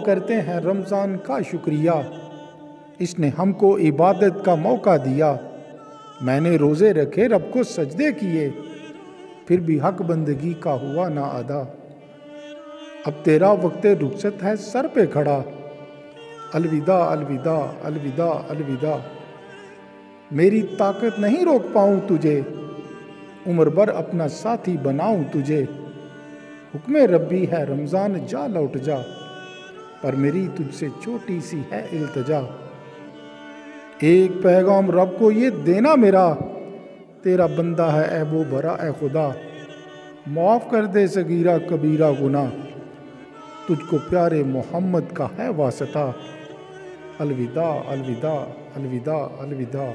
करते हैं रमज़ान का शुक्रिया, इसने हमको इबादत का मौका दिया। मैंने रोज़े रखे, रब को सजदे किए, फिर भी हक बंदगी का हुआ ना अदा। अब तेरा वक्त रुखसत है सर पे खड़ा, अलविदा अलविदा अलविदा अलविदा। मेरी ताकत नहीं रोक पाऊँ तुझे, उम्र भर अपना साथी बनाऊँ तुझे। हुक्म रब्बी है रमज़ान जा लौट जा, पर मेरी तुझसे छोटी सी है इल्तजा। एक पैगाम रब को ये देना मेरा, तेरा बंदा है ऐबो भरा ए खुदा। माफ़ कर दे सगीरा कबीरा गुनाह, तुझको प्यारे मोहम्मद का है वास्ता। अलविदा अलविदा अलविदा अलविदा।